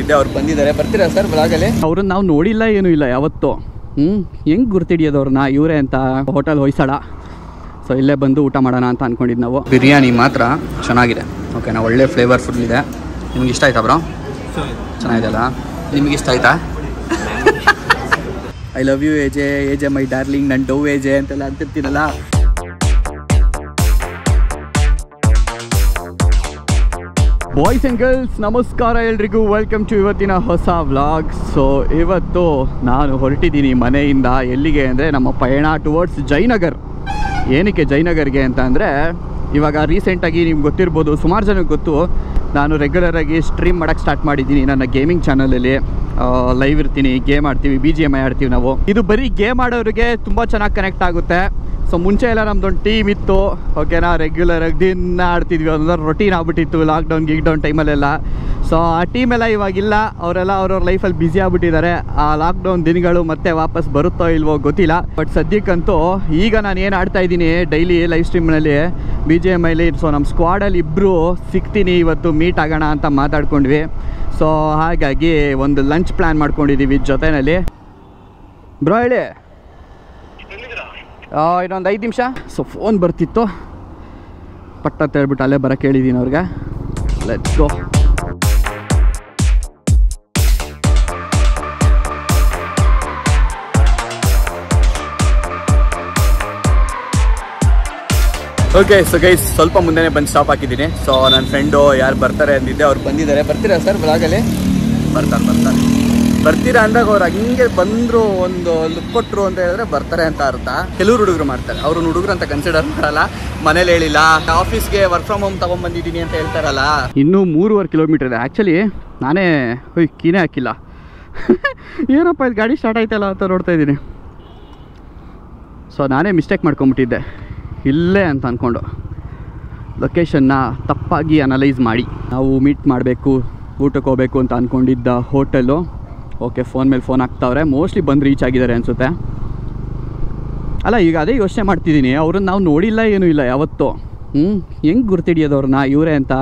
ಇದ್ದೆ ಅವ್ರು ಬಂದಿದ್ದಾರೆ. ಬರ್ತೀರಾ ಸರ್ ಬ್ಲಾಗಲ್ಲಿ? ಅವ್ರನ್ನ ನಾವು ನೋಡಿಲ್ಲ ಏನೂ ಇಲ್ಲ ಯಾವತ್ತು. ಹೆಂಗೆ ಗುರ್ತಿಡಿಯೋದು ಅವ್ರನ್ನ? ಇವರೇ ಅಂತ ಹೋಟೆಲ್ ಹೊಯ್ಸಳ. ಸೊ ಇಲ್ಲೇ ಬಂದು ಊಟ ಮಾಡೋಣ ಅಂತ ಅಂದ್ಕೊಂಡಿದ್ದು ನಾವು. ಬಿರಿಯಾನಿ ಮಾತ್ರ ಚೆನ್ನಾಗಿದೆ. ಓಕೆನಾ, ಒಳ್ಳೆ ಫ್ಲೇವರ್ಫುಲ್ ಇದೆ. ನಿಮ್ಗೆ ಇಷ್ಟ ಆಯ್ತಾ ಬ್ರೋ? ಚೆನ್ನಾಗಿದೆ ಅಲ್ಲ? ನಿಮಗೆ ಇಷ್ಟ ಆಯ್ತಾ? I love you AJ, AJ my darling, ನನ್ನ ಡವ್ ಎಜೆ ಅಂತೆಲ್ಲ ಅಂತಿರ್ತೀನಲ್ಲ. ಬಾಯ್ಸ್ ಆ್ಯಂಡ್ ಗರ್ಲ್ಸ್ ನಮಸ್ಕಾರ ಎಲ್ರಿಗೂ, ವೆಲ್ಕಮ್ ಟು ಇವತ್ತಿನ ಹೊಸ ವ್ಲಾಗ್. ಸೊ ಇವತ್ತು ನಾನು ಹೊರಟಿದ್ದೀನಿ ಮನೆಯಿಂದ. ಎಲ್ಲಿಗೆ ಅಂದರೆ ನಮ್ಮ ಪಯಣ ಟುವರ್ಡ್ಸ್ ಜಯನಗರ್. ಏನಕ್ಕೆ ಜಯನಗರ್ಗೆ ಅಂತ ಅಂದರೆ, ಇವಾಗ ರೀಸೆಂಟಾಗಿ ನಿಮ್ಗೆ ಗೊತ್ತಿರ್ಬೋದು, ಸುಮಾರು ಜನಕ್ಕೆ ಗೊತ್ತು, ನಾನು ರೆಗ್ಯುಲರಾಗಿ ಸ್ಟ್ರೀಮ್ ಮಾಡೋಕ್ಕೆ ಸ್ಟಾರ್ಟ್ ಮಾಡಿದ್ದೀನಿ ನನ್ನ ಗೇಮಿಂಗ್ ಚಾನಲಲ್ಲಿ. ಲೈವ್ ಇರ್ತೀನಿ, ಗೇಮ್ ಆಡ್ತೀವಿ, BGMI ಆಡ್ತೀವಿ ನಾವು. ಇದು ಬರೀ ಗೇಮ್ ಆಡೋರಿಗೆ ತುಂಬ ಚೆನ್ನಾಗಿ ಕನೆಕ್ಟ್ ಆಗುತ್ತೆ. ಸೊ ಮುಂಚೆ ಎಲ್ಲ ನಮ್ದೊಂದು ಟೀಮ್ ಇತ್ತು, ಓಕೆನಾ, ರೆಗ್ಯುಲರಾಗಿ ದಿನ ಆಡ್ತಿದ್ವಿ. ಅದೊಂದು ರೊಟೀನ್ ಆಗ್ಬಿಟ್ಟಿತ್ತು ಲಾಕ್ಡೌನ್ ಟೈಮಲ್ಲೆಲ್ಲ. ಸೊ ಆ ಟೀಮೆಲ್ಲ ಇವಾಗಿಲ್ಲ, ಅವರೆಲ್ಲ ಅವ್ರವ್ರ ಲೈಫಲ್ಲಿ ಬ್ಯುಸಿ ಆಗ್ಬಿಟ್ಟಿದ್ದಾರೆ. ಆ ಲಾಕ್ಡೌನ್ ದಿನಗಳು ಮತ್ತೆ ವಾಪಸ್ ಬರುತ್ತೋ ಇಲ್ವೋ ಗೊತ್ತಿಲ್ಲ. ಬಟ್ ಸದ್ಯಕ್ಕಂತೂ ಈಗ ನಾನು ಏನು ಆಡ್ತಾ ಇದ್ದೀನಿ ಡೈಲಿ ಲೈವ್ ಸ್ಟ್ರೀಮ್ನಲ್ಲಿ BGMIಲಿ. ಸೊ ನಮ್ಮ ಸ್ಕ್ವಾಡಲ್ಲಿ ಇಬ್ಬರು ಸಿಗ್ತೀನಿ, ಇವತ್ತು ಮೀಟ್ ಆಗೋಣ ಅಂತ ಮಾತಾಡ್ಕೊಂಡ್ವಿ. ಸೊ ಹಾಗಾಗಿ ಒಂದು ಲಂಚ್ ಪ್ಲ್ಯಾನ್ ಮಾಡ್ಕೊಂಡಿದ್ದೀವಿ ಜೊತೆಯಲ್ಲಿ. ಬ್ರೋ ಹೇಳಿ. ಇನ್ನೊಂದು 5 ನಿಮಿಷ. ಸೊ ಫೋನ್ ಬರ್ತಿತ್ತು, ಪಟ್ಟಂತ ಹೇಳ್ಬಿಟ್ಟು ಅಲ್ಲೇ ಬರೋಕ್ಕೆ ಹೇಳಿದ್ದೀನಿ ಅವ್ರಿಗೆ. Let's go. Okay, so guys ಸ್ವಲ್ಪ ಮುಂದೆನೇ ಬಂದು ಸ್ಟಾಪ್ ಹಾಕಿದ್ದೀನಿ. ಸೊ ನನ್ನ ಫ್ರೆಂಡು ಯಾರು ಬರ್ತಾರೆ ಅಂದಿದ್ದೆ, ಅವ್ರು ಬಂದಿದ್ದಾರೆ. ಬರ್ತೀರಾ ಸರ್ ಬ್ಲಾಗಲ್ಲಿ? ಬರ್ತೀರಾ ಅಂದಾಗ ಅವ್ರು ಹಂಗೆ ಬಂದರು, ಒಂದು ಲುಕ್ ಕೊಟ್ಟರು ಅಂತ ಹೇಳಿದ್ರೆ ಬರ್ತಾರೆ ಅಂತ ಅರ್ಥ. ಕೆಲವರು ಹುಡುಗರು ಮಾಡ್ತಾರೆ, ಅವ್ರನ್ನ ಹುಡುಗರು ಅಂತ ಕನ್ಸಿಡರ್ ಮಾಡಲ್ಲ. ಮನೇಲಿ ಹೇಳಿಲ್ಲ, ಆಫೀಸ್ಗೆ ವರ್ಕ್ ಫ್ರಮ್ ಹೋಮ್ ತೊಗೊಂಡ್ಬಂದಿದ್ದೀನಿ ಅಂತ ಹೇಳ್ತಾರಲ್ಲ. ಇನ್ನೂ 3.5 ಕಿಲೋಮೀಟರ್ ಇದೆ. ಆ್ಯಕ್ಚುಲಿ ನಾನೇ ಕೀನೇ ಹಾಕಿಲ್ಲ. ಏನಪ್ಪ ಇದು ಗಾಡಿ ಸ್ಟಾರ್ಟ್ ಆಯ್ತಲ್ಲ ಅಂತ ನೋಡ್ತಾ ಇದ್ದೀನಿ. ಸೊ ನಾನೇ ಮಿಸ್ಟೇಕ್ ಮಾಡ್ಕೊಂಬಿಟ್ಟಿದ್ದೆ, ಇಲ್ಲೇ ಅಂತ ಅಂದ್ಕೊಂಡು ಲೊಕೇಶನ್ನ ತಪ್ಪಾಗಿ ಅನಲೈಸ್ ಮಾಡಿ ನಾವು ಮೀಟ್ ಮಾಡಬೇಕು, ಊಟಕ್ಕೆ ಹೋಗಬೇಕು ಅಂತ ಅಂದ್ಕೊಂಡಿದ್ದ ಹೋಟೆಲು. ಓಕೆ, ಫೋನ್ ಮೇಲೆ ಫೋನ್ ಹಾಕ್ತಾವ್ರೆ. ಮೋಸ್ಟ್ಲಿ ಬಂದು ರೀಚ್ ಆಗಿದ್ದಾರೆ ಅನಿಸುತ್ತೆ. ಅಲ್ಲ, ಈಗ ಅದೇ ಯೋಚನೆ ಮಾಡ್ತಿದ್ದೀನಿ, ಅವ್ರನ್ನ ನಾವು ನೋಡಿಲ್ಲ ಏನೂ ಇಲ್ಲ ಯಾವತ್ತು. ಹೆಂಗೆ ಗುರ್ತಿಡಿಯೋದು ಅವ್ರನ್ನ? ಇವರೇ ಅಂತ.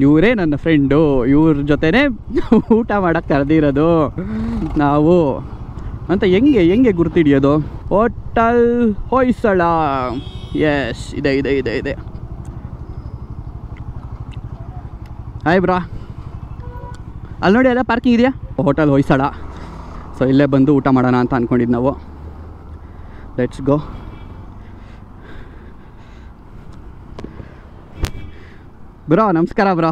ಇವರೇ ನನ್ನ ಫ್ರೆಂಡು, ಇವ್ರ ಜೊತೆನೇ ಊಟ ಮಾಡೋಕ್ಕೆ ಕರೆದಿರೋದು ನಾವು ಅಂತ. ಹೆಂಗೆ ಗುರ್ತಿಡಿಯೋದು? ಹೋಟೆಲ್ ಹೊಯ್ಸಳ. ಎಸ್, ಇದೆ. ಹಾಯ್ ಬ್ರಾ, ಅಲ್ಲಿ ನೋಡಿ, ಅಲ್ಲ ಪಾರ್ಕಿಂಗ್ ಇದೆಯಾ? ಹೋಟೆಲ್ ಹೊಯ್ಸಳ. ಸೊ ಇಲ್ಲೇ ಬಂದು ಊಟ ಮಾಡೋಣ ಅಂತ ಅಂದ್ಕೊಂಡಿದ್ದು ನಾವು. Let's go. ಬ್ರೋ ನಮಸ್ಕಾರ ಬ್ರೋ.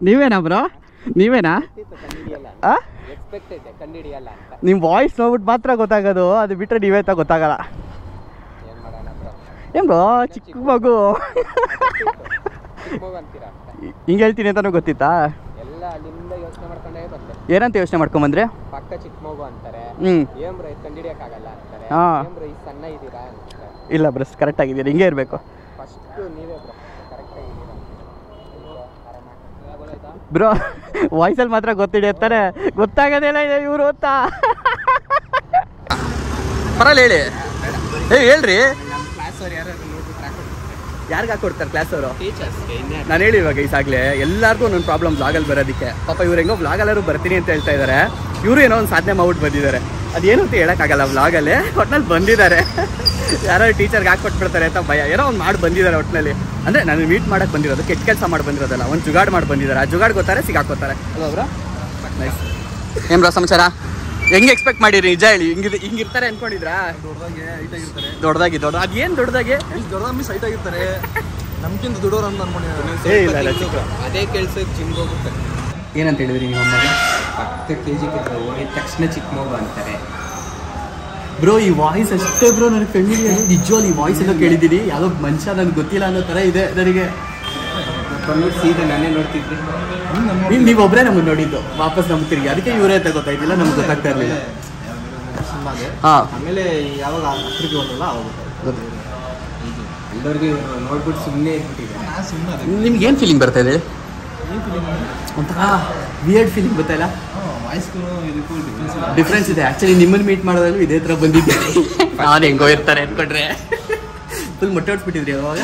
ನೀವೇನಾ ಬ್ರೋ? ನೀವೇನಾ? ನಿಮ್ಮ ವಾಯ್ಸ್ ನೋಡ್ಬಿಟ್ಟು ಮಾತ್ರ ಗೊತ್ತಾಗೋದು, ಅದು ಬಿಟ್ಟರೆ ನೀವೇ ಅಂತ ಗೊತ್ತಾಗಲ್ಲ. ಏನು ಬ್ರೋ, ಚಿಕ್ಕ ಮಗು ಹಿಂಗೆ ಹೇಳ್ತೀನಿ ಅಂತನೂ ಗೊತ್ತಿತ್ತಾ? ಏನಂತ ಯೋಚನೆ ಮಾಡ್ಕೊಂಬಂದ್ರೆ? ಇಲ್ಲ ಬ್ರಸ್, ಕರೆಕ್ಟ್ ಆಗಿದ್ದೀರಿ, ಹಿಂಗೆ ಇರಬೇಕು ಬ್ರೋ. ವಾಯ್ಸಲ್ಲಿ ಮಾತ್ರ ಗೊತ್ತಿಡಿಯುತ್ತಾರೆ, ಗೊತ್ತಾಗೋದಿಲ್ಲ ಇವರು ಅಂತ. ಪರಲ್ಲ ಹೇಳಿ. ಹೇಳ್ರಿ, ಯಾರಿಗೆ ಹಾಕೊಡ್ತಾರೆ ಕ್ಲಾಸ್ ಅವರು? ನಾನು ಹೇಳಿ ಇವಾಗ ಈಸಾಗಲೇ ಎಲ್ಲರಿಗೂ ಒಂದೊಂದು ಪ್ರಾಬ್ಲಮ್ ವ್ಲಾಗಲ್ಲಿ ಬರೋದಕ್ಕೆ. ಪಾಪ ಇವ್ರು ಹೆಂಗೋ ವ್ಲಾಗಲ್ಲರೂ ಬರ್ತೀನಿ ಅಂತ ಹೇಳ್ತಾ ಇದ್ದಾರೆ. ಇವರು ಏನೋ ಒಂದು ಸಾಧನೆ ಮಾಡ್ಬಿಟ್ಟು ಬಂದಿದ್ದಾರೆ. ಅದೇನು ಅಂತ ಹೇಳೋಕ್ಕಾಗಲ್ಲ, ವ್ಲಾಗಲ್ಲಿ ಒಟ್ಟಿನಲ್ಲಿ ಬಂದಿದ್ದಾರೆ. ಯಾರೋ ಟೀಚರ್ಗೆ ಹಾಕ್ಕೊಟ್ಬಿಡ್ತಾರೆ ಅಂತ ಭಯ. ಏನೋ ಒಂದು ಮಾಡಿ ಬಂದಿದ್ದಾರೆ ಒಟ್ಟಿನಲ್ಲಿ. ಅಂದರೆ ನಾನು ಮೀಟ್ ಮಾಡೋಕ್ಕೆ ಬಂದಿರೋದು, ಕೆಟ್ಟ ಕೆಲಸ ಮಾಡಿ ಬಂದಿರೋದಲ್ಲ, ಒಂದು ಜುಗಾಡ್ ಮಾಡಿ ಬಂದಿದ್ದಾರೆ. ಆ ಜುಗಾಡ್ ಗೊತ್ತಾರೆ, ಸಿಗಾಕೋತಾರೆ ಅಲ್ವಾ ಬ್ರೋ? ನೈಸ್. ಏನು ಬ್ರೋ ಸಮಾಚಾರ? ಹೆಂಗೆ ಎಕ್ಸ್ಪೆಕ್ಟ್ ಮಾಡಿರಿ? ನಿಜ ಹೇಳಿ, ಹಿಂಗಿರ್ತಾರೆ ಅನ್ಕೊಂಡಿದ್ರಾ? ದೊಡ್ಡದಾಗಿ ಅದೇನು ದೊಡ್ಡದಾಗಿ? ಮೀನ್ಸ್ ಹೈಟ್ ಆಗಿರ್ತಾರೆ, ನಮ್ಗಿಂತ ದೊಡ್ಡವ್ರು ಅಂತ ಅನ್ಕೊಂಡಿದ್ದಾರೆ. ಅದೇ ಕೆಲ್ಸಕ್ಕೆ ಜಿಮ್ಗೆ ಹೋಗ್ತಾರೆ. ಏನಂತ ಹೇಳಿದ್ರಿ ನಿಮ್ಮ ಅಮ್ಮಗೆ? 10 kg ಹೋಗಿದ ತಕ್ಷಣ ಚಿಕ್ಕ ಮಗು ಅಂತಾರೆ ಬ್ರೋ. ಈ ವಾಯ್ಸ್ ಅಷ್ಟೇ ಬ್ರೋ ನನಗೆ ಫೆಮಿಲಿಯರ್. ನಿಜವಾಗ್ಲೂ ಈ ವಾಯ್ಸ್ ಎಲ್ಲ ಕೇಳಿದ್ದೀನಿ, ಯಾವುದೋ ಮನುಷ್ಯ ನನಗೆ ಗೊತ್ತಿಲ್ಲ ಅನ್ನೋ ಥರ ಇದೆ ನನಗೆ. ಸೀದಾ ನಾನೇ ನೋಡ್ತಿದ್ರಿ. ನೀವೊಬ್ಬರೇ ನಮ್ಮನ್ನು ನೋಡಿದ್ದು, ವಾಪಸ್ ನಮ್ಗೆ ತಿರುಗಿ. ಅದಕ್ಕೆ ಇವರೇ ಅಂತ ಗೊತ್ತಾಯ್ತಿಲ್ಲ, ನಮ್ಗೆ ಗೊತ್ತಾಗ್ತಾ ಇರಲಿಲ್ಲ. ಹಾಂ, ಆಮೇಲೆ ಯಾವಾಗ ಹತ್ರಕ್ಕೆ ಬಂದಲ್ಲ ಅವಾಗ ಎಲ್ಲರಿಗೂ ನೋಡ್ಬಿಟ್ಟು ಸುಮ್ಮನೆ ಇದ್ಬಿಟ್ಟಿದೆ. ನಿಮ್ಗೆ ಏನು ಫೀಲಿಂಗ್ ಬರ್ತಾ ಇದೆ? ಒಂಥರ ವಿಯರ್ಡ್ ಫೀಲಿಂಗ್ ಗೊತ್ತಾಯಿಲ್ಲ. ಡಿಫ್ರೆನ್ಸ್ ಇದೆ. ಆ್ಯಕ್ಚುಲಿ ನಿಮ್ಮನ್ನು ಮೀಟ್ ಮಾಡೋದ್ರಲ್ಲೂ ಇದೇ ಥರ ಬಂದಿದ್ದೆ. ನಾನು ಹೆಂಗೋ ಇರ್ತಾರೆ ಅಂದ್ಕೊಂಡ್ರೆ ಫುಲ್ ಮೊಟ್ಟೆ ಹೊಡ್ಸ್ಬಿಟ್ಟಿದ್ರಿ ಅವಾಗ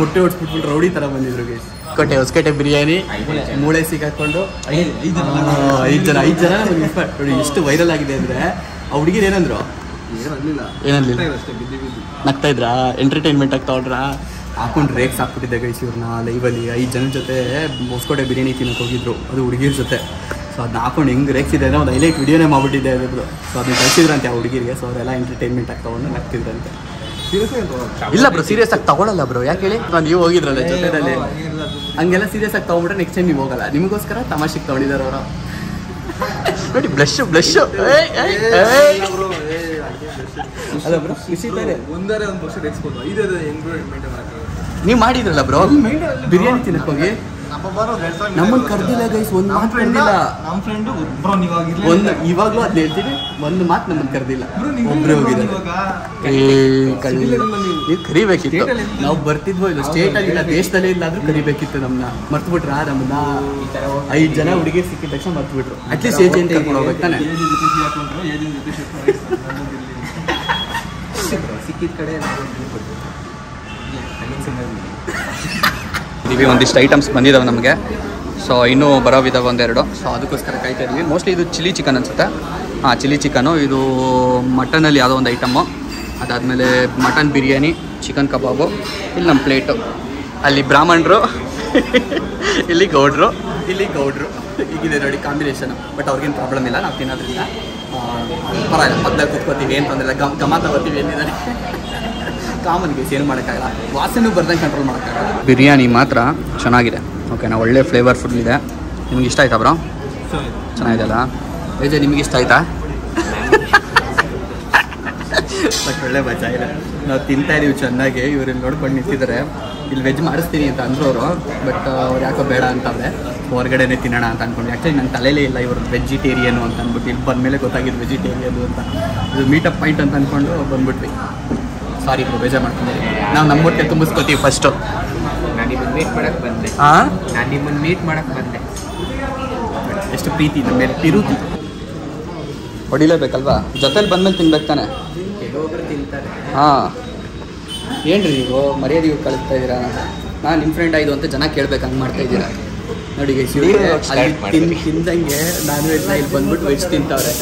ಮೊಟ್ಟೆ ಹೊಡ್ಸ್ಬಿಟ್ಟು ರೌಡಿ ಥರ ಬಂದಿದ್ರು ಗೈಸ್. ಹೊಸಕಟ್ಟೆ ಬಿರಿಯಾನಿ ಮೂಳೆ ಸಿಗಾಕೊಂಡು 5 ಜನ ನೋಡಿ ಎಷ್ಟು ವೈರಲ್ ಆಗಿದೆ ಅಂದರೆ ಆ ಹುಡುಗಿರು ಏನಂದ್ರು ಏನಂದಿಲ್ಲ ನಗ್ತಾ ಇದ್ರಾ ಎಂಟರ್ಟೈನ್ಮೆಂಟ್ ಆಗಿ ತಗೊಂಡ್ರಾ ಹಾಕೊಂಡು ರೇಕ್ಸ್ ಹಾಕ್ಬಿಟ್ಟಿದ್ದೆ ಗೈಸ್ ಇವ್ರನ್ನ ಲೈವಲ್ಲಿ 5 ಜನ ಜೊತೆ ಹೊಸಕೋಟೆ ಬಿರಿಯಾನಿ ತಿನ್ನಕ್ಕೆ ಹೋಗಿದ್ರು ಅದು ಹುಡುಗಿರ ಜೊತೆ. ಸೊ ಅದನ್ನ ಹಾಕೊಂಡು ಹೆಂಗೆ ರೇಕ್ಸಿದೆ ಅಂದರೆ ಒಂದು ಹೈಲೈಟ್ ವಿಡಿಯೋನೇ ಮಾಡಿಬಿಟ್ಟಿದ್ದೆ ಅದ್ರದ್ದು. ಸೊ ಅದನ್ನ ಕಳಿಸಿದ್ರಂತೆ ಆ ಹುಡುಗಿರಿಗೆ. ಸೊ ಅವರೆಲ್ಲ ಎಂಟರ್ಟೈನ್ಮೆಂಟ್ ಆಗಿ ತೊಗೊಂಡು ನಗ್ತಿದ್ರಂತೆ. ಇಲ್ಲ ಬ್ರೋ ಸೀರಿಯಸ್ ಆಗಿ ತಗೊಳ್ಳಲ್ಲ ಬ್ರೋ. ಯಾಕೆ ಹೇಳಿ ನೀವು ಹೋಗಿದ್ರಲ್ಲ ಜೊತೆದಲ್ಲಿ ಹಂಗೆಲ್ಲ ಸೀರಿಯಸ್ ಆಗಿ ತೊಗೊಂಡ್ಬಿಟ್ರೆ ನೆಕ್ಸ್ಟ್ ಟೈಮ್ ನೀವು ಹೋಗಲ್ಲ. ನಿಮಗೋಸ್ಕರ ತಮಾಷೆಗೆ ತೊಗೊಂಡಿದ್ದಾರೆ ಅವರು. ನೋಡಿ ಬ್ಲಶ್ ಅಲ್ಲ ಬ್ರೋ ಖುಷಿ ತಾನೆ. ಒಂದರೆ ಒಂದು ವರ್ಷ ಎಕ್ಸ್ಪೋರ್ಟ್ ಇದೆ ನೀವು ಮಾಡಿದ್ರಲ್ಲ ಬ್ರೋ ಬಿರಿಯಾನಿ ತಿನ್ನಕ್ಕೆ ಹೋಗಿ ನಮ್ಮನ್ನು ಕರ್ದಿಲ್ಲ ಗೈಸ್. ಒಂದು ಮಾತು ಕರ್ದಿಲ್ಲ ನಮ್ಮ ಫ್ರೆಂಡು ಒಂದು ಇವಾಗಲೂ ಅದ್ನ ಹೇಳ್ತೀನಿ ಒಂದು ಮಾತು ನಮ್ಮನ್ನು ಕರ್ದಿಲ್ಲ. ಒಬ್ಬರೇ ಹೋಗಿದ್ದಾರೆ. ನೀವು ಕರಿಬೇಕಿತ್ತು. ನಾವು ಬರ್ತಿದ್ವೋ ಇಲ್ಲ ಸ್ಟೇಟಲ್ಲಿ ಇಲ್ಲ ದೇಶದಲ್ಲೇ ಇಲ್ಲ ಆದ್ರೂ ಕರಿಬೇಕಿತ್ತು ನಮ್ಮನ್ನ. ಮರ್ತ್ಬಿಟ್ರ ನಮ್ಮನ್ನ 5 ಜನ ಹುಡುಗಿ ಸಿಕ್ಕಿದ ತಕ್ಷಣ ಮರ್ತ್ಬಿಟ್ರು. ಅಟ್ಲೀಸ್ಟ್ ಏಜ್ ಅಂತ ಕರ್ಕೊಂಡು ಹೋಗ್ಬೇಕು ತಾನೆ. ಸಿಕ್ಕಿದ ಕಡೆ ಇವೆ ಒಂದಿಷ್ಟು ಐಟಮ್ಸ್ ಬಂದಿದ್ದಾವೆ ನಮಗೆ. ಸೊ ಇನ್ನೂ ಬರೋವಿದ್ದಾವೆ ಒಂದೆರಡು. ಸೊ ಅದಕ್ಕೋಸ್ಕರ ಕಾಯ್ತಾ ಇದ್ವಿ. ಮೋಸ್ಟ್ಲಿ ಇದು ಚಿಲ್ಲಿ ಚಿಕನ್ ಅನಿಸುತ್ತೆ. ಹಾಂ ಚಿಲ್ಲಿ ಚಿಕನು. ಇದು ಮಟನಲ್ಲಿ ಯಾವುದೋ ಒಂದು ಐಟಮ್ಮು. ಅದಾದಮೇಲೆ ಮಟನ್ ಬಿರಿಯಾನಿ, ಚಿಕನ್ ಕಬಾಬು. ಇಲ್ಲಿ ನಮ್ಮ ಪ್ಲೇಟು. ಅಲ್ಲಿ ಬ್ರಾಹ್ಮಣರು, ಇಲ್ಲಿ ಗೌಡ್ರು, ಹೀಗಿದೆ ನೋಡಿ ಕಾಂಬಿನೇಷನು. ಬಟ್ ಅವ್ರಿಗೇನು ಪ್ರಾಬ್ಲಮ್ ಇಲ್ಲ, ನಾವು ತಿನ್ನೋದ್ರಿಂದ ಪರವಾಗಿಲ್ಲ. ಪಕ್ಕದಲ್ಲಿ ಕೂತ್ಕೋತೀವಿ ಏನು ತೊಂದರೆ ಇಲ್ಲ. ಗಮ ತಗೋತೀವಿ ಏನಿದ್ದಾರೆ ಕಾಮನ್ಗೆ ಏನು ಮಾಡೋಕ್ಕಾಗಲ್ಲ. ವಾಸನೆ ಬರ್ದಂಗೆ ಕಂಟ್ರೋಲ್ ಮಾಡೋಕ್ಕಾಗಲ್ಲ. ಬಿರಿಯಾನಿ ಮಾತ್ರ ಚೆನ್ನಾಗಿದೆ. ಓಕೆನಾ ಒಳ್ಳೆ ಫ್ಲೇವರ್ಫುಲ್ ಇದೆ. ನಿಮ್ಗೆ ಇಷ್ಟ ಆಯ್ತಾ ಬ್ರೋ? ಚೆನ್ನಾಗಿದೆ ಅಲ್ಲ ವೆಜ್? ನಿಮಗೆ ಇಷ್ಟ ಆಯ್ತಾ? ಬಟ್ ಒಳ್ಳೆ ಮಜಾ ಇದೆ. ನಾವು ತಿಂತಾ ಇದೀವಿ ಚೆನ್ನಾಗಿ. ಇವ್ರಲ್ಲಿ ನೋಡ್ಕೊಂಡು ನಿಂತಿದ್ದಾರೆ. ಇಲ್ಲಿ ವೆಜ್ ಮಾಡಿಸ್ತೀನಿ ಅಂತ ಅಂದರು ಅವರು. ಬಟ್ ಅವ್ರು ಯಾಕೋ ಬೇಡ ಅಂತಂದರೆ ಹೊರಗಡೆನೇ ತಿನ್ನೋಣ ಅಂತ ಅಂದ್ಕೊಂಡು. ಆ್ಯಕ್ಚುಲಿ ನನ್ನ ತಲೆಯಲ್ಲೇ ಇಲ್ಲ ಇವರು ವೆಜಿಟೇರಿಯನು ಅಂತ ಅಂದ್ಬಿಟ್ಟು. ಇಲ್ಲಿ ಬಂದಮೇಲೆ ಗೊತ್ತಾಗಿದ್ದು ವೆಜಿಟೇರಿಯನು ಅಂತ. ಇದು ಮೀಟಪ್ ಪಾಯಿಂಟ್ ಅಂತ ಅಂದ್ಕೊಂಡು ಬಂದ್ಬಿಟ್ವಿ. ಸಾರಿ ಬ್ರೋ ಬೇಜಾರು ಮಾಡ್ಕೊಂಡಿದ್ದೀವಿ. ನಾವು ನಮ್ಮ ಹೊಟ್ಟೆ ತುಂಬಿಸ್ಕೋತೀವಿ ಫಸ್ಟು. ನಾನು ನಿಮ್ಮನ್ನು ಮೀಟ್ ಮಾಡಕ್ಕೆ ಬಂದೆ. ಎಷ್ಟು ಪ್ರೀತಿ ನಮ್ಮ ಮೇಲೆ ತಿರುಗಿ ಹೊಡಿಲೇಬೇಕಲ್ವಾ? ಜೊತೆಲಿ ಬಂದ್ಮೇಲೆ ತಿನ್ಬೇಕು ತಾನೆ. ಕೆಲವೊಬ್ಬರು ತಿಂತಾರೆ. ಹಾಂ ಏನ್ರಿ ನೀವು ಮರ್ಯಾದೆ ಕಳಿಸ್ತಾ ಇದ್ದೀರಾ? ನಾನು ನಿಮ್ಮ ಫ್ರೆಂಡ್ ಆಯ್ತು ಅಂತ ಜನ ಕೇಳ್ಬೇಕು ಹಂಗೆ ಮಾಡ್ತಾ ಇದ್ದೀರಾ ನೋಡಿ ಗೈಸ್. ತಿಂದಂಗೆ ನಾನು ವೆಜ್ನ ಇಲ್ಲಿ ಬಂದ್ಬಿಟ್ಟು ವೆಜ್ ತಿಂತವ್ರೆ.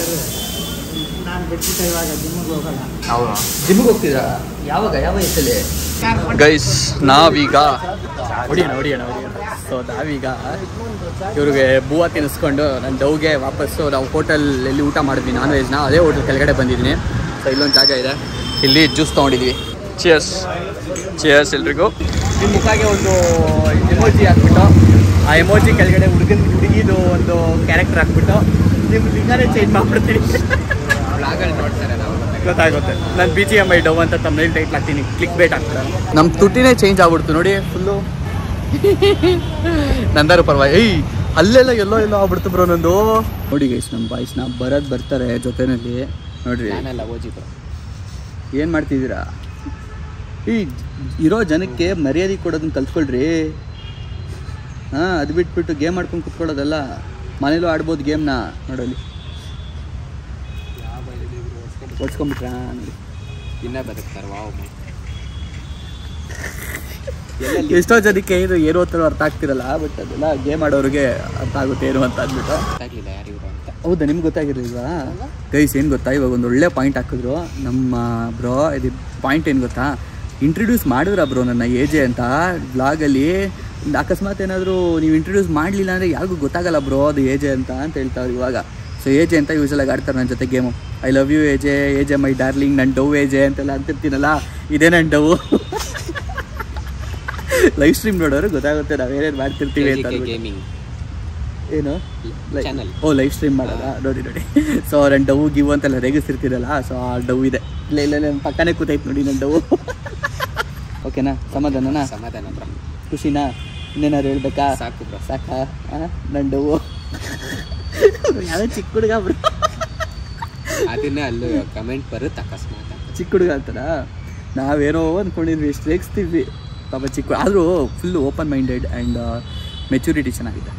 ಜಿಮ್ಗೆ ಹೋಗ್ತಿದ್ರಾ? ಯಾವ ವಯಸ್ಸಲ್ಲಿ ಗೈಸ್? ನಾವೀಗ ಹೊಡಿಯೋಣ. ಸೊ ನಾವೀಗ ಇವ್ರಿಗೆ ಬೂವಾ ತಿನ್ನಿಸ್ಕೊಂಡು ನನ್ನ ಡವ್ಗೆ ವಾಪಸ್ಸು ನಾವು ಹೋಟೆಲಲ್ಲಿ ಊಟ ಮಾಡಿದ್ವಿ ನಾನ್ ವೆಜ್ನ. ಅದೇ ಹೋಟೆಲ್ ಕೆಳಗಡೆ ಬಂದಿದ್ದೀನಿ. ಸೊ ಇಲ್ಲೊಂದು ಜಾಗ ಇದೆ, ಇಲ್ಲಿ ಜ್ಯೂಸ್ ತೊಗೊಂಡಿದ್ವಿ. ಚಿಯರ್ಸ್ ಎಲ್ರಿಗೂ. ನಿಮ್ಮ ಮುಖಾಗೆ ಒಂದು ಎಮೋಜಿ ಹಾಕ್ಬಿಟ್ಟು ಆ ಎಮೋಜಿ ಕೆಳಗಡೆ ಹುಡುಗಿದು ಒಂದು ಕ್ಯಾರೆಕ್ಟರ್ ಹಾಕ್ಬಿಟ್ಟು ನಿಮ್ಮ ಲಿಂಗನೇ ಚೇಂಜ್ ಮಾಡ್ಬಿಡ್ತೀನಿ. ಬ್ಲಾಗಲ್ಲಿ ನೋಡ್ತಾರೆ ನಾವು, ಗೊತ್ತಾಗುತ್ತೆ. ನಾನು BGMI ಡವ್ ಅಂತ ತಮ್ಮನೇಲಿ ಟೈಟ್ಲ್ ಹಾಕ್ತೀನಿ, ಕ್ಲಿಕ್ ಬೇಟ್ ಹಾಕ್ತಾರೆ. ನಮ್ಮ ತುಟಿನೇ ಚೇಂಜ್ ಆಗ್ಬಿಡ್ತು ನೋಡಿ ಫುಲ್ಲು. ನಂದಾರು ಪರವಾಗಿ ಅಲ್ಲೆಲ್ಲ ಎಲ್ಲೋ ಆಗ್ಬಿಡ್ತು ಬ್ರೋ ನಂದು. ನೋಡಿ ಗೈಸ್ ನಮ್ಮ ಬಾಯ್ಸ್ನ ಬರ್ತಾರೆ ಜೊತೆಯಲ್ಲಿ ನೋಡ್ರಿ. ನಾನೆಲ್ಲ ಓಜಿ ಬ್ರೋ. ಏನು ಮಾಡ್ತಿದ್ದೀರಾ? ಇರೋ ಜನಕ್ಕೆ ಮರ್ಯಾದೆ ಕೊಡೋದನ್ನ ಕಲ್ತ್ಕೊಳ್ರಿ. ಹಾಂ ಅದು ಬಿಟ್ಬಿಟ್ಟು ಗೇಮ್ ಆಡ್ಕೊಂಡು ಕುತ್ಕೊಳ್ಳೋದಲ್ಲ. ಮನೇಲೂ ಆಡ್ಬೋದು ಗೇಮ್ನ. ನೋಡಲಿ ಓಡಿಸ್ಕೊಂಬಿಟ್ರಾ ನೋಡಿ. ಇನ್ನೂ ಬದುಕ್ತಾರೆ. ವಾವ್. ಎಷ್ಟೋ ಜನಕ್ಕೆ ಇದು ಏನು ಅಂತ ಅರ್ಥ ಆಗ್ತಿರಲ್ಲ. ಬಟ್ ಅದೆಲ್ಲ ಗೇಮ್ ಆಡೋರಿಗೆ ಅರ್ಥ ಆಗುತ್ತೆ ಏನು ಅಂತ ಅಂದ್ಬಿಟ್ಟು. ಗೊತ್ತಾಗಲಿಲ್ಲ ಯಾರಿವರು ಅಂತ. ಹೌದಾ ನಿಮ್ಗೆ ಗೊತ್ತಾಗಿರ್ಲಿಲ್ವಾ ಗೈಸ್? ಏನು ಗೊತ್ತಾ, ಇವಾಗ ಒಂದು ಒಳ್ಳೆ ಪಾಯಿಂಟ್ ಹಾಕಿದ್ರು ನಮ್ಮ ಬ್ರೋ. ಇದು ಪಾಯಿಂಟ್ ಏನು ಗೊತ್ತಾ, ಇಂಟ್ರಡ್ಯೂಸ್ ಮಾಡಿದ್ರ ಬ್ರೋ ನನ್ನ ಏಜೆ ಅಂತ ಬ್ಲಾಗಲ್ಲಿ. ಅಕಸ್ಮಾತ್ ಏನಾದರೂ ನೀವು ಇಂಟ್ರಡ್ಯೂಸ್ ಮಾಡಲಿಲ್ಲ ಅಂದರೆ ಯಾರಿಗೂ ಗೊತ್ತಾಗಲ್ಲ ಬ್ರೋ ಅದು ಏಜೆ ಅಂತ ಹೇಳ್ತಾವ್ರು ಇವಾಗ. ಸೊ ಏಜೆ ಅಂತ ಯೂಸಲಾಗಿ ಆಡ್ತಾರೆ ನನ್ನ ಜೊತೆ ಗೇಮು. ಐ ಲವ್ ಯು ಏಜೆ ಮೈ ಡಾರ್ಲಿಂಗ್, ನನ್ನ ಡವ್ ಏಜೆ ಅಂತೆಲ್ಲ ಅಂತಿರ್ತೀನಲ್ಲ, ಇದೇ ನನ್ನ ಡವ್. ಲೈವ್ ಸ್ಟ್ರೀಮ್ ನೋಡೋರು ಗೊತ್ತಾಗುತ್ತೆ ನಾವೇನೇನು ಮಾಡ್ತಿರ್ತೀವಿ ಅಂತ. ಏನು ಲೈವ್ ಸ್ಟ್ರೀಮ್ ಮಾಡೋದಾ? ನೋಡಿ ಸೊ ನನ್ನ ಡವ್ ಗಿವ್ ಅಂತೆಲ್ಲ ರೇಗಿಸ್ತಿರ್ತೀರಲ್ಲ. ಸೊ ಆ ಡವ್ ಇದೆ ಇಲ್ಲ ನನ್ನ ಪಕ್ಕನೇ ಕೂತೈತೆ ನೋಡಿ ನನ್ನ ಡವ್. ಓಕೆನಾ? ಸಮಾಧಾನನಾ? ಸಮಾಧಾನ ಬ್ರೋ. ಖುಷಿನಾ? ಇನ್ನೇನಾದ್ರು ಹೇಳ್ಬೇಕಾ? ಸಾಕು ಬ್ರೋ. ಸಾಕಾ? ನನ್ನ ಡವ್ ಯಾವುದೋ ಚಿಕ್ಕ ಹುಡುಗ ಬ್ರೋ. ಅದನ್ನೇ ಅಲ್ಲೂ ಕಮೆಂಟ್ ಬರುತ್ತೆ ಅಕಸ್ಮಾತ್. ಚಿಕ್ಕ ಹುಡುಗ ಅಂತಾರ? ನಾವೇನೋ ಅಂದ್ಕೊಂಡಿದ್ವಿ, ಎಷ್ಟು ರೇಗಿಸ್ತೀವಿ ಪಾಪ ಚಿಕ್ಕ. ಆದರೂ full open minded and maturity ಚೆನ್ನಾಗಿದೆ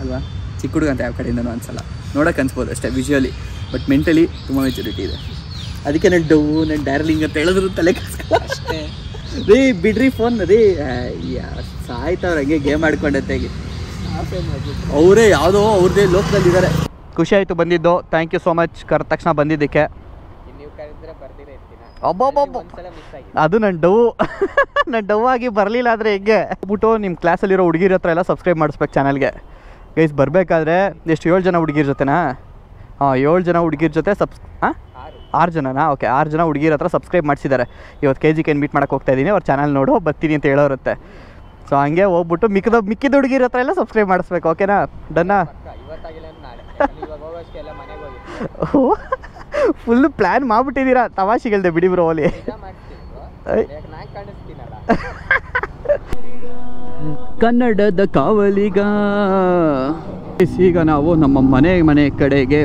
ಅಲ್ವಾ? ಚಿಕ್ಕ ಹುಡುಗ ಅಂತ ಯಾವ ಕಡೆಯಿಂದನೂ ಅನ್ಸಲ್ಲ. ನೋಡೋಕೆ ಅನ್ಸ್ಬೋದು ಅಷ್ಟೇ ವಿಜುವಲಿ, ಬಟ್ ಮೆಂಟಲಿ ತುಂಬ ಮೆಚುರಿಟಿ ಇದೆ. ಅದಕ್ಕೆ ನನ್ನ ಡವ್ ನನ್ನ ಡಾರ್ಲಿಂಗ್ ಅಂತ ಹೇಳಿದ್ರು ತಲೆ ಕಸ್ಕಲ್ಲ ಅಷ್ಟೇ. ರೀ ಬಿಡ್ರಿ ಫೋನ್ ರೀ ಸಾಯ್ತವ್ರ ಹಂಗೆ ಗೇಮ್ ಆಡ್ಕೊಂಡತ್ತೆ ಅವರೇ ಯಾವುದೋ ಅವ್ರದ್ದೇ ಲೋಕದಲ್ಲಿದ್ದಾರೆ. ಖುಷಿ ಆಯಿತು ಬಂದಿದ್ದು. ಥ್ಯಾಂಕ್ ಯು ಸೋ ಮಚ್ ಕರೆದ ತಕ್ಷಣ ಬಂದಿದ್ದಕ್ಕೆ. ಅಬ್ಬಬ್ಬಬ್ಬ ಅದು ನನ್ನ ಡವ್ ಆಗಿ ಬರಲಿಲ್ಲ ಆದರೆ ಹೆಂಗೆ ಬಿಟ್ಟು ನಿಮ್ಮ ಕ್ಲಾಸಲ್ಲಿರೋ ಹುಡುಗಿರ ಹತ್ರ ಎಲ್ಲ ಸಬ್ಸ್ಕ್ರೈಬ್ ಮಾಡಿಸ್ಬೇಕು ಚಾನಲ್ಗೆ ಗೈಸ್. ಬರಬೇಕಾದ್ರೆ ಎಷ್ಟು 7 ಜನ ಹುಡುಗಿರ ಜೊತೆನಾ? 7 ಜನ ಹುಡುಗಿರ ಜೊತೆ 6 ಜನನಾ? ಓಕೆ, 6 ಜನ ಹುಡುಗಿರ ಹತ್ರ ಸಬ್ಸ್ಕ್ರೈಬ್ ಮಾಡಿಸಿದ್ದಾರೆ. ಇವತ್ತು KGK ಮೀಟ್ ಮಾಡೋಕೆ ಹೋಗ್ತಾ ಇದ್ದೀನಿ. ಅವ್ರ ಚಾನಲ್ ನೋಡು ಬರ್ತೀನಿ ಅಂತ ಹೇಳೋರುತ್ತೆ. ಸೊ ಹಂಗೆ ಹೋಗ್ಬಿಟ್ಟು ಮಿಕ್ಕಿದ ಹುಡುಗಿರ ಹತ್ರ ಎಲ್ಲ ಸಬ್ಸ್ಕ್ರೈಬ್ ಮಾಡಿಸ್ಬೇಕು. ಓಕೆನಾ? ಡನ್ನಾ? Full plan ಮಾಡಿಬಿಟ್ಟಿದ್ದೀರಾ. ತಮಾಷೆಗಳ್ದೆ ಬಿಡಿ ಬ್ರೋ ಅಲ್ಲಿ. ಕನ್ನಡದ ಕಾವಲಿಗ. ಈಗ ನಾವು ನಮ್ಮ ಮನೆ ಕಡೆಗೆ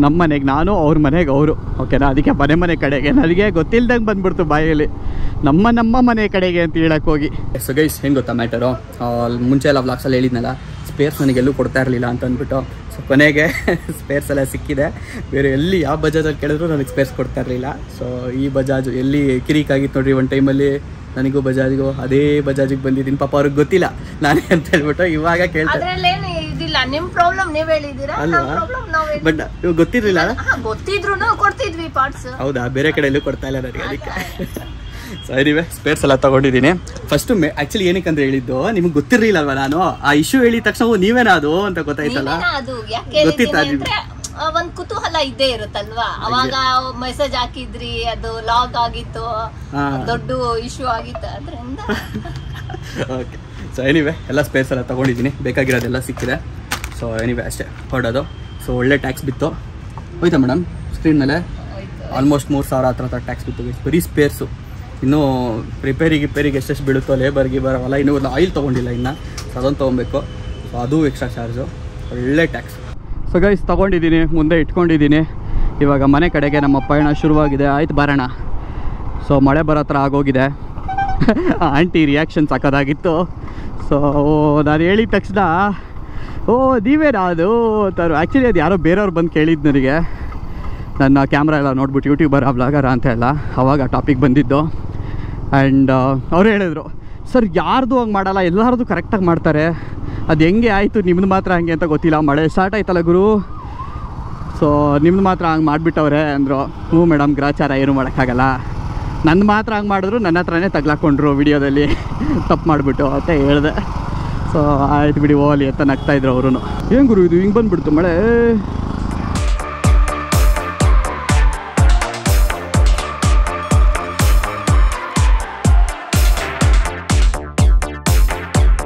ನಮ್ಮ ಮನೆಗೆ ನಾನು, ಅವ್ರ ಮನೆಗೆ ಅವರು. ಓಕೆನಾ? ಅದಕ್ಕೆ ಮನೆ ಕಡೆಗೆ ನನಗೆ ಗೊತ್ತಿಲ್ದಂಗೆ ಬಂದ್ಬಿಡ್ತು ಬಾಯಲ್ಲಿ ನಮ್ಮ ಮನೆ ಕಡೆಗೆ ಅಂತ ಹೇಳಕ್ಕೆ ಹೋಗಿ. ಸೊ ಗೈಸ್ ಏನು ಗೊತ್ತಾ ಮ್ಯಾಟರು, ಮುಂಚೆ ಎಲ್ಲ ವ್ಲಾಗ್ಸಲ್ಲಿ ಹೇಳಿದ್ನಲ್ಲ ಸ್ಪೇರ್ಸ್ ನನಗೆಲ್ಲೂ ಕೊಡ್ತಾ ಇರಲಿಲ್ಲ ಅಂತ ಅಂದ್ಬಿಟ್ಟು. ಸೊ ಕೊನೆಗೆ ಸ್ಪೇರ್ಸ್ ಎಲ್ಲ ಸಿಕ್ಕಿದೆ. ಬೇರೆ ಎಲ್ಲಿ ಯಾವ ಬಜಾಜಲ್ಲಿ ಕೇಳಿದ್ರು ನನಗೆ ಸ್ಪೇರ್ಸ್ ಕೊಡ್ತಾ ಇರಲಿಲ್ಲ. ಸೊ ಈ ಬಜಾಜ್ ಎಲ್ಲಿ ಕಿರಿಕಾಗಿತ್ತು ನೋಡ್ರಿ ಒಂದು ಟೈಮಲ್ಲಿ. ನನಗೂ ಬಜಾಜ್ಗೂ ಅದೇ ಬಜಾಜಿಗೆ ಬಂದಿದ್ದೀನಿ. ಪಾಪ ಅವ್ರಿಗೆ ಗೊತ್ತಿಲ್ಲ ನಾನೇ ಅಂತ ಹೇಳ್ಬಿಟ್ಟು ಇವಾಗ ಕೇಳ್ತಾರೆ. ಬಟ್ ಇವಾಗ ಗೊತ್ತಿರಲಿಲ್ಲ. ಹೌದಾ? ಬೇರೆ ಕಡೆ ಎಲ್ಲೂ ಕೊಡ್ತಾ ಇಲ್ಲ ನನಗೆ. ಅದಕ್ಕೆ ಸರಿವೆ ಸ್ಪೇರ್ಸ್ ಎಲ್ಲ ತಗೊಂಡಿದ್ದೀನಿ. ಫಸ್ಟು ಆಕ್ಚುಲಿ ಏನಕ್ಕೆ ಅಂತ ಹೇಳಿದ್ದು ನಿಮ್ಗೆ ಗೊತ್ತಿರಲಿಲ್ಲ ಅಲ್ವಾ? ನಾನು ಆ ಇಶ್ಯೂ ಹೇಳಿದ ತಕ್ಷಣ ನೀವೇನಾ ಅದು ಅಂತ ಗೊತ್ತಾಯ್ತಲ್ಲ. ಗೊತ್ತಿತ್ತಾ? ಒಂದ್ ಕುತೂಹಲ ಇದ್ದೇ ಇರುತ್ತಲ್ವಾ. ಅವಾಗ ಮೆಸೇಜ್ ಹಾಕಿದ್ರಿ, ಅದು ಲಾಗ್ ಆಗಿತ್ತು, ದೊಡ್ಡ ಇಶ್ಯೂ ಆಗಿತ್ತು ಅದರಿಂದ. ಓಕೆ, ಸೊ ಎನಿವೆ ಎಲ್ಲ ಸ್ಪೇರ್ಸ್ ಎಲ್ಲ ತಗೊಂಡಿದ್ದೀನಿ. ಬೇಕಾಗಿರೋದೆಲ್ಲ ಸಿಕ್ಕಿದೆ. ಸೊ ಎನಿವೆ ಅಷ್ಟೇ ಹೊರಡೋದು. ಸೊ ಒಳ್ಳೆ ಟ್ಯಾಕ್ಸ್ ಬಿತ್ತು. ಹೋಯ್ತಾ ಮೇಡಮ್ ಸ್ಕ್ರೀನ್ ಮೇಲೆ? ಆಲ್ಮೋಸ್ಟ್ 3000 ಹತ್ರ ಟ್ಯಾಕ್ಸ್ ಬಿತ್ತು. ಬರೀ ಸ್ಪೇರ್ಸು. ಇನ್ನೂ ರಿಪೇರಿಗೆ ಎಷ್ಟೆಷ್ಟು ಬೀಳುತ್ತೋ, ಲೇಬರ್ಗೆ ಬರೋಲ್ಲ. ಇನ್ನೂ ಆಯಿಲ್ ತೊಗೊಂಡಿಲ್ಲ ಇನ್ನು, ಅದೊಂದು ತೊಗೊಬೇಕು. ಸೊ ಅದು ಎಕ್ಸ್ಟ್ರಾ ಚಾರ್ಜು. ಒಳ್ಳೆ ಟ್ಯಾಕ್ಸ್. ಸೊ ಗೈಸ್ ತೊಗೊಂಡಿದ್ದೀನಿ, ಮುಂದೆ ಇಟ್ಕೊಂಡಿದ್ದೀನಿ. ಇವಾಗ ಮನೆ ಕಡೆಗೆ ನಮ್ಮ ಪಯಣ ಶುರುವಾಗಿದೆ. ಆಯ್ತು ಬರೋಣ. ಸೊ ಮಳೆ ಬರೋ ಥರ ಆಗೋಗಿದೆ. Aunty reaction ಸಾಕೋದಾಗಿತ್ತು. ಸೊ ನಾನು ಹೇಳಿದ ತಕ್ಷಣ ನೀವೇನಾ ಅದು ಅಂತಾರು. ಆ್ಯಕ್ಚುಲಿ ಅದು ಯಾರೋ ಬೇರೆಯವ್ರು ಬಂದು ಕೇಳಿದ್ದು ನನಗೆ, ನನ್ನ ಕ್ಯಾಮ್ರಾ ಎಲ್ಲ ನೋಡ್ಬಿಟ್ಟು ಯೂಟ್ಯೂಬರ್ ವ್ಲಾಗರ ಅಂತ ಎಲ್ಲ. ಅವಾಗ ಟಾಪಿಕ್ ಬಂದಿದ್ದು. ಆ್ಯಂಡ್ ಅವ್ರು ಹೇಳಿದ್ರು, ಸರ್ ಯಾರ್ದು ಹಂಗೆ ಮಾಡಲ್ಲ, ಎಲ್ಲರದು ಕರೆಕ್ಟಾಗಿ ಮಾಡ್ತಾರೆ. ಅದು ಹೆಂಗೆ ಆಯಿತು ನಿಮ್ದು ಮಾತ್ರ ಹಂಗೆ ಅಂತ ಗೊತ್ತಿಲ್ಲ. ಮಳೆ ಸ್ಟಾರ್ಟ್ ಆಯ್ತಲ್ಲ ಗುರು. ಸೊ ನಿಮ್ದು ಮಾತ್ರ ಹಂಗೆ ಮಾಡಿಬಿಟ್ಟವ್ರೆ ಅಂದರು. ಹ್ಞೂ ಮೇಡಮ್ ಗ್ರಾಚಾರ ಏನು ಮಾಡೋಕ್ಕಾಗಲ್ಲ. ನನ್ನ ಮಾತ್ರ ಹಂಗೆ ಮಾಡಿದ್ರು, ನನ್ನ ಹತ್ರನೇ ತಗ್ಲಾಕೊಂಡ್ರು ವಿಡಿಯೋದಲ್ಲಿ ತಪ್ಪು ಮಾಡಿಬಿಟ್ಟು ಅಂತ ಹೇಳಿದೆ. ಸೊ ಆಯ್ತು ಬಿಡಿ ಹೋಗಲಿ ಅಂತ ನಗ್ತಾಯಿದ್ರು ಅವರು. ಏನು ಗುರು ಇದು ಹಿಂಗೆ ಬಂದುಬಿಡ್ತು ಮಳೆ.